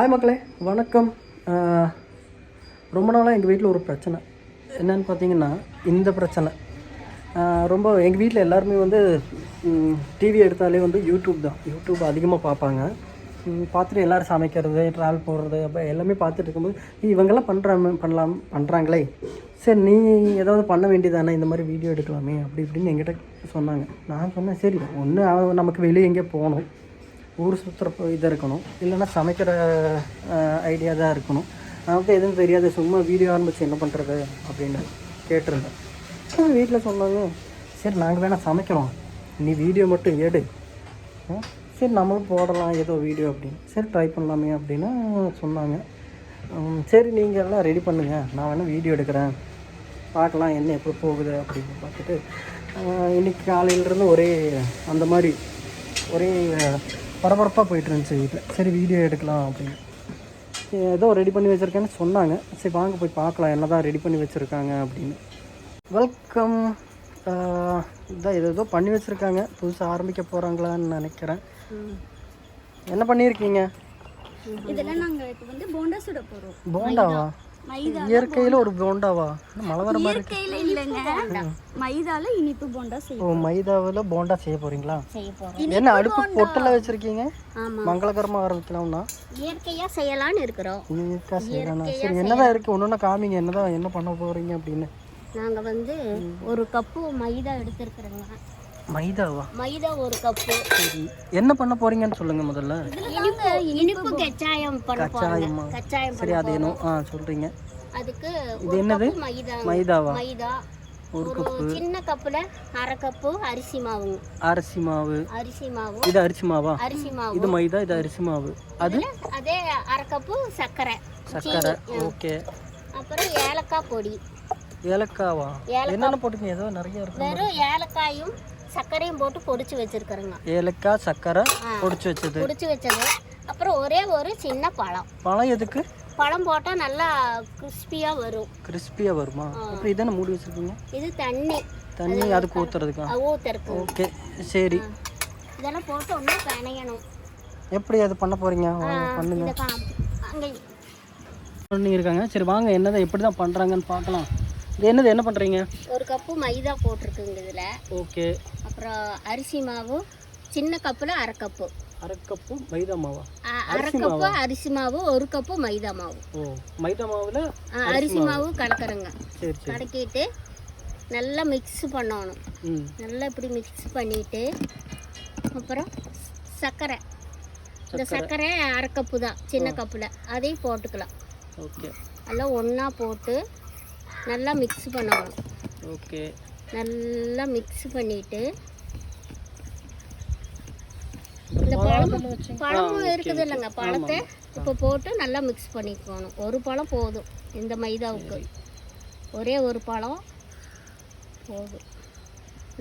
Hi மக்களே, வணக்கம். ரொம்ப நாளாக எங்கள் வீட்டில் ஒரு பிரச்சனை என்னென்னு பார்த்தீங்கன்னா, இந்த பிரச்சனை ரொம்ப எங்கள் வீட்டில் எல்லாருமே வந்து டிவி எடுத்தாலே வந்து யூடியூப் அதிகமாக பார்ப்பாங்க. பார்த்துட்டு எல்லோரும் சமைக்கிறது, ட்ராவல் போடுறது, அப்போ எல்லாமே பார்த்துட்டு இருக்கும்போது இவங்கெல்லாம் பண்ணுறாங்களே, சரி நீ ஏதாவது பண்ண வேண்டியதானே, இந்த மாதிரி வீடியோ எடுக்கலாமே அப்படி இப்படின்னு என்கிட்ட சொன்னாங்க. நான் சொன்னேன், சரி ஒன்று நமக்கு வெளியே எங்கேயோ போகணும், ஊர் சுற்றுற இது இருக்கணும், இல்லைன்னா சமைக்கிற ஐடியா தான் இருக்கணும். நமக்கு எதுவும் தெரியாது, சும்மா வீடியோ ஆரம்பித்து என்ன பண்ணுறது அப்படின்னு கேட்டிருந்தேன். வீட்டில் சொன்னாங்க, சரி நாங்கள் வேணால் சமைக்கிறோம், நீ வீடியோ மட்டும் எடு, சரி நம்மளும் போடலாம் ஏதோ வீடியோ அப்படின்னு. சரி ட்ரை பண்ணலாமே அப்படின்னு சொன்னாங்க. சரி நீங்கள் எல்லாம் ரெடி பண்ணுங்கள், நான் வேணால் வீடியோ எடுக்கிறேன், பார்க்கலாம் என்ன எப்படி போகுது அப்படின்னு பார்த்துட்டு இன்றைக்கி காலையிலேருந்து அந்த மாதிரி ஒரே பரபரப்பாக போயிட்டு இருந்துச்சு வீட்டில். சரி வீடியோ எடுக்கலாம் அப்படின்னு ஏதோ ரெடி பண்ணி வச்சுருக்கேன்னு சொன்னாங்க. சரி வாங்க போய் பார்க்கலாம் என்ன தான் ரெடி பண்ணி வச்சுருக்காங்க அப்படின்னு. வெல்கம். இதான் ஏதோ பண்ணி வச்சுருக்காங்க, புதுசாக ஆரம்பிக்க போகிறாங்களான்னு நினைக்கிறேன். என்ன பண்ணியிருக்கீங்க? இதெல்லாம் நாங்கள் இப்போ வந்து போண்டா சுட போகிறோம். போண்டாவா? இயற்கையில் ஒரு போண்டாவா? மழை வர மாதிரி இருக்கு. இல்லைங்க, மைதால இனிப்பு போண்டா செய்ய. மைதாவில் போண்டா செய்ய போறீங்களா? என்ன அடுப்பு பொட்டல வச்சிருக்கீங்க? மங்களகரமா ஆரம்பிக்கலாம்னா இயற்கையா செய்யலாம்னு இருக்கிறோம். இயற்கையா செய்யலாம். சரி என்னதான் இருக்கு, ஒன்னொன்னா காமிங்க, என்ன பண்ண போறீங்க அப்படின்னு. நாங்க வந்து ஒரு கப்பு மைதா எடுத்துருக்கிறோங்க. மைதாவா? மைதா ஒரு கப்பு. சரி என்ன பண்ண போறீங்கன்னு சொல்லுங்க முதல்ல. இனிப்பு கச்சாயம் பண்ண போறோம். கச்சாயம். சரி அது என்ன சொல்றீங்க? அதுக்கு இது என்னது? மைதாவா? மைதா ஒரு கப்பு. சின்ன கப்புல அரை கப்பு அரிசி மாவு. அரிசி மாவு. இது அரிசி மாவா? அரிசி மாவு. இது மைதா, இது அரிசி மாவு. அதே அரை கப்பு சர்க்கரை. ஓகே. அப்புறம் ஏலக்காய் பொடி. ஏலக்காவா? என்னென்ன போட்டுங்க? ஏதோ நிறைய இருக்கு. வெறும் ஏலக்காயும் சர்க்கரையும் போட்டு பொடிச்சு வச்சிருக்கிறேங்க. ஏலக்காய் சர்க்கரை பொடிச்சு வச்சது. அப்புறம் ஒரு சின்ன பழம் எதுக்கு? பழம் போட்டா நல்லா கிறிஸ்பியா வருமா? அப்புறம் இதென்ன மூடி வச்சிருக்கீங்க? இது தண்ணி அதுக்கு ஊத்துறதுக்கு. ஓகே சரி. இதெல்லாம் போட்டு ஒண்ணா பிணையணும். எப்படி அது பண்ண போறீங்க? பண்ணுங்க. இருக்காங்க. சரி வாங்க என்னதான் எப்படி தான் பண்றாங்கன்னு பார்க்கலாம். இது என்ன பண்றீங்க? ஒரு கப்பு மைதா போட்டிருக்குங்க இதுல. ஓகே. அப்புறம் அரிசி மாவு சின்ன கப்புல அரை கப்பு மைதா மாவா? அரை கப்பு அரிசி மாவு, ஒரு கப்பு மைதா மாவு. மைதா மாவுல அரிசி மாவு கலக்குறங்க. கலக்கிட்டு நல்லா மிக்ஸ் பண்ணணும். நல்லா இப்படி மிக்ஸ் பண்ணிட்டு அப்புறம் சர்க்கரை, இந்த சர்க்கரை அரை கப்பு தான் சின்ன கப்புல, அதையும் போட்டுக்கலாம். ஓகே. எல்லாம் ஒன்றா போட்டு நல்லா மிக்ஸ் பண்ணணும். ஓகே. நல்லா மிக்ஸ் பண்ணிட்டு இந்த பழமும் இருக்குது இல்லைங்க, பழத்தை இப்போ போட்டு நல்லா மிக்ஸ் பண்ணிக்கணும். ஒரு பழம் போதும் இந்த மைதாவுக்கு, ஒரே ஒரு பழம் போதும்.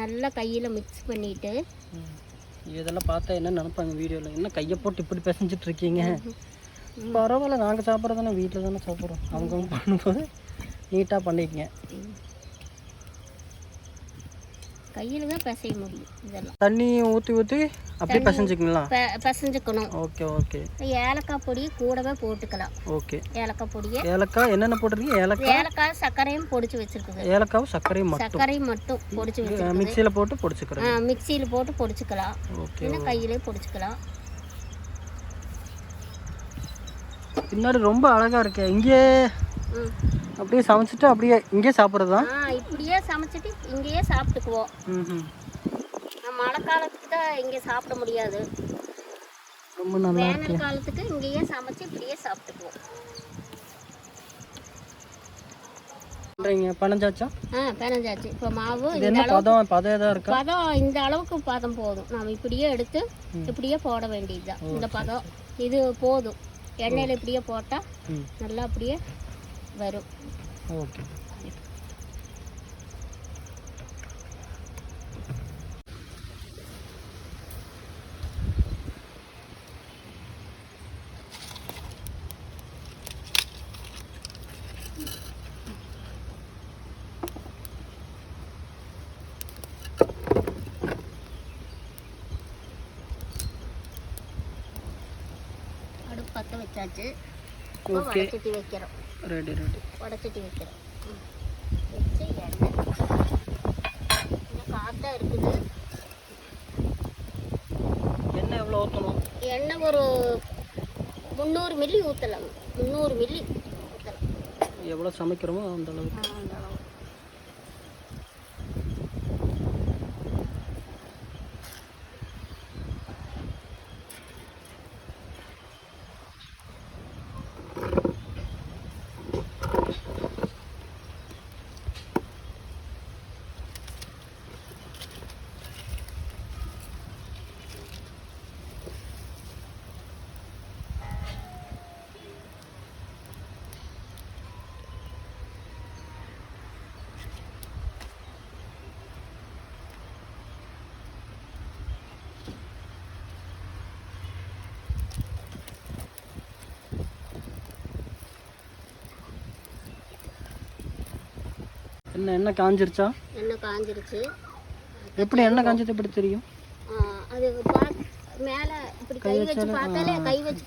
நல்லா கையில் மிக்ஸ் பண்ணிட்டு. இதெல்லாம் பார்த்தா என்ன நினைப்பாங்க வீடியோவில், என்ன கையை போட்டு இப்படி பிசைஞ்சிட்டு இருக்கீங்க? பரவாயில்ல, நாங்கள் சாப்பிட்றது தானே, வீட்டில் தானே சாப்பிட்றோம். அவங்க பண்ணும்போது நீட்டாக பண்ணிக்கங்க. கையில் தான் பிசைய முடியும். இதெல்லாம் தண்ணி ஊற்றி அப்படியே பிசைஞ்சுக்கணும். ஓகே. ஏலக்காய் பொடி கூடவே போட்டுக்கலாம். ஓகே. ஏலக்காய் என்னென்ன போட்டுருக்கீங்க? ஏலக்காய் சர்க்கரையும் பொடிச்சு வச்சிருக்குது. ஏலக்காவும் சர்க்கரையும் மட்டும் பொடிச்சு வச்சிருக்கேன். மிக்சியில் போட்டு பொடிச்சுக்கிறேன். மிக்சியில் போட்டு பொடிச்சுக்கலாம். ஓகே. கையிலே பொடிச்சுக்கலாம். பின்னாடி ரொம்ப அழகா இருக்கு. இங்கே அப்படியே சமைச்சிட்டு அப்படியே இங்கே சாப்பிட்றதா? இப்படியே சமைச்சிட்டு இங்கேயே சாப்பிட்டுக்குவோம். மழை காலத்துக்கு தான் இங்கே சாப்பிட முடியாது, ரொம்ப நல்லா இருக்கு. வேனல் காலத்துக்கு இங்கேயே சமைச்சு இப்படியே சாப்பிட்டுக்குவோம். பனஞ்சாச்சா? பனஞ்சாச்சு. இப்போ மாவு பதம் இந்த அளவுக்கு பதம் போதும். நாம் இப்படியே எடுத்து இப்படியே போட வேண்டியதுதான். இந்த பதம் இது போதும். எண்ணெயில் இப்படியே போட்டால் நல்லா அப்படியே வரும். ஓகே. அடுப்பு பற்ற வச்சு வச்சாச்சு. ஓகே, வடச்சட்டி வைக்கிறோம். ரெடி. வடச்சட்டி வைக்கிறோம். வச்சு எண்ணெய் இன்னும் காத்தா இருக்குது. எண்ணெய் எவ்வளோ ஊற்றணும்? எண்ணெய் ஒரு 300 மில்லி ஊற்றலாங்க. 300 மில்லி ஊற்றலாம். எவ்வளோ சமைக்கிறோமோ அந்த அளவுக்கு. அந்த அளவு. எண்ணெய் காஞ்சிருச்சா? எண்ணெய் காஞ்சிருச்சு. எப்படி எண்ணெய் காஞ்சது எப்படி தெரியும்? அது மேலே இப்படி கை வச்சு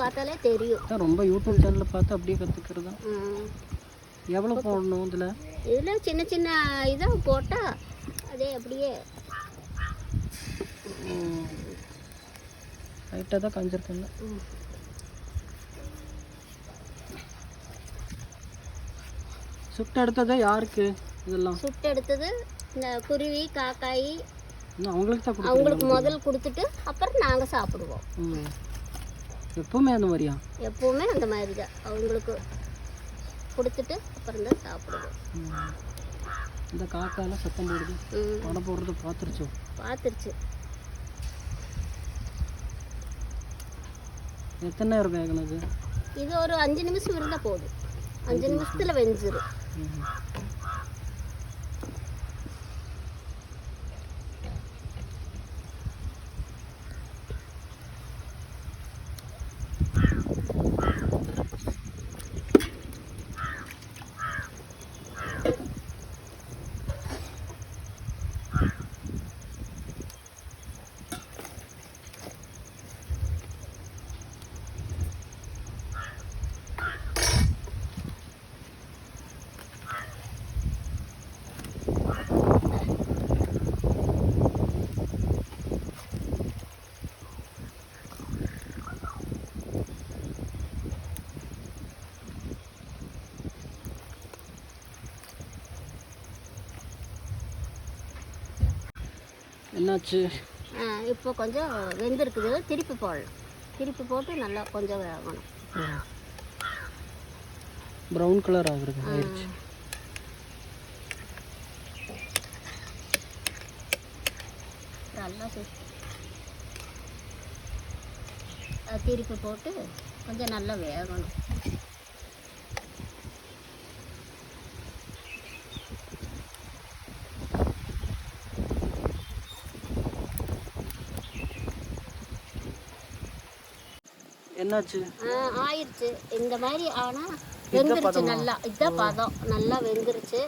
பார்த்தாலே தெரியும். ரொம்ப யூடியூப் சேனலில் பார்த்து அப்படியே கற்றுக்கிறது தான். எவ்வளோ போடணும் இதில்? இதில் சின்ன சின்ன இதாக போட்டால் அதே அப்படியே லைட்டாக தான் காஞ்சிருக்குங்க. சுட்டு எடுத்ததே யாருக்கு இதெல்லாம்? சுட்டு எடுத்தது இந்த குருவி காக்காய் அவங்களுக்கு தான் அவங்களுக்கு முதல் கொடுத்துட்டு அப்புறம் நாங்கள் சாப்பிடுவோம். எப்பவுமே அந்த மாதிரியா? எப்பவுமே அந்த மாதிரி தான். அவங்களுக்கு கொடுத்துட்டு அப்புறம் தான் சாப்பிடுவோம். இந்த காக்காயெல்லாம் சத்தம் போடுது. படம் போடுறது பார்த்துருச்சு. எத்தனை நேரம் வேகனது? இது ஒரு 5 நிமிஷம் இருந்தால் போதும். 5 நிமிஷத்தில் வெஞ்சிரும். என்னாச்சு? இப்போ கொஞ்சம் வெந்திருக்குது. திருப்பி போடலாம். திருப்பி போட்டு நல்லா கொஞ்சம் வேகணும். ப்ரௌன் கலர் ஆகிருக்கு. நல்லா திருப்பி போட்டு கொஞ்சம் நல்லா வேகணும். என்னாச்சு? ஆயிடுச்சு. இந்த மாதிரி ஆனால் வெந்துருச்சு நல்லா. இதுதான் பதம். நல்லா வெந்துருச்சு.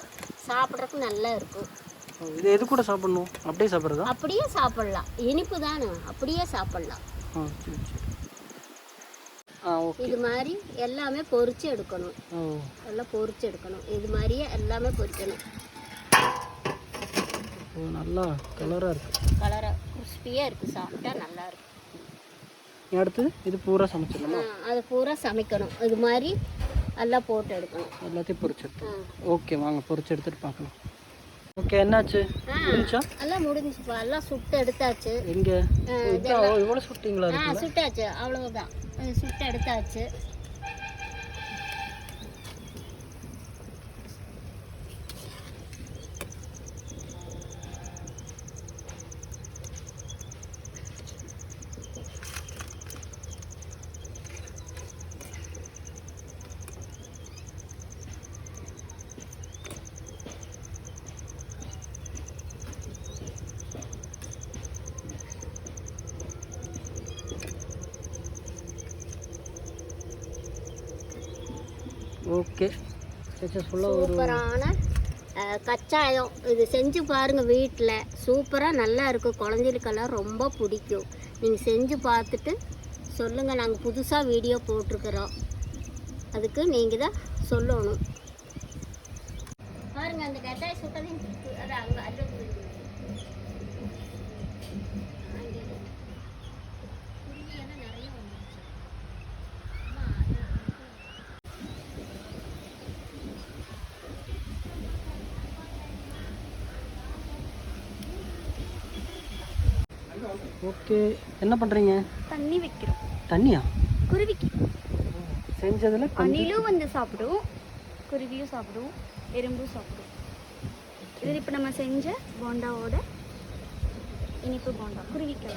சாப்பிட்றதுக்கு நல்லா இருக்கும். இது எது கூட சாப்பிடணும்? அப்படியே சாப்பிட்றதா? அப்படியே சாப்பிடலாம். இனிப்பு தானே, அப்படியே சாப்பிடலாம். இது மாதிரி எல்லாமே பொரிச்சு எடுக்கணும். எல்லாம் பொரிச்சு எடுக்கணும். இது மாதிரியே எல்லாமே பொரிக்கணும். நல்லா கலராக இருக்கு. கலராக கிறிஸ்பியாக இருக்குது. சாப்பிட்டா நல்லா இருக்கும். அடுத்து இது பூரா சமைச்சிடணுமா? அது பூரா சமைக்கணும். இது மாதிரி எல்லாம் போட்டு எடுக்கணும். எல்லாத்தையும் பொரிச்சு எடுத்து. ஓகே, வாங்க பொரிச்சு எடுத்துட்டு பார்க்கலாம். ஓகே, என்னாச்சு? முடிஞ்சா? எல்லாம் முடிஞ்சுப்பா. எல்லாம் சுட்டு எடுத்தாச்சு. எங்க இவ்வளோ சுட்டிங்களா? சுட்டாச்சு. அவ்வளவுதான். சுட்டு எடுத்தாச்சு. ஓகே, சூப்பரான கச்சாயம். இது செஞ்சு பாருங்கள் வீட்டில். சூப்பராக நல்லா இருக்கும். குழந்தைகளுக்கெல்லாம் ரொம்ப பிடிக்கும். நீங்கள் செஞ்சு பார்த்துட்டு சொல்லுங்கள். நாங்கள் புதுசாக வீடியோ போட்டிருக்கிறோம். அதுக்கு நீங்கள் தான் சொல்லணும். பாருங்க அந்த கட்டாய சுட்டதையும் அது அங்கே அது நிறைய வந்துருச்சு. ஓகே, என்ன பண்ணுறீங்க? தண்ணி வைக்கிறோம். தண்ணியா? குருவிக்கு செஞ்சதில் அணிலும் வந்து சாப்பிடும், குருவியும் சாப்பிடும், எறும்பும் சாப்பிடும். இது இப்போ நம்ம செஞ்ச போண்டாவோட இனிப்பு போண்டா குருவிக்கு.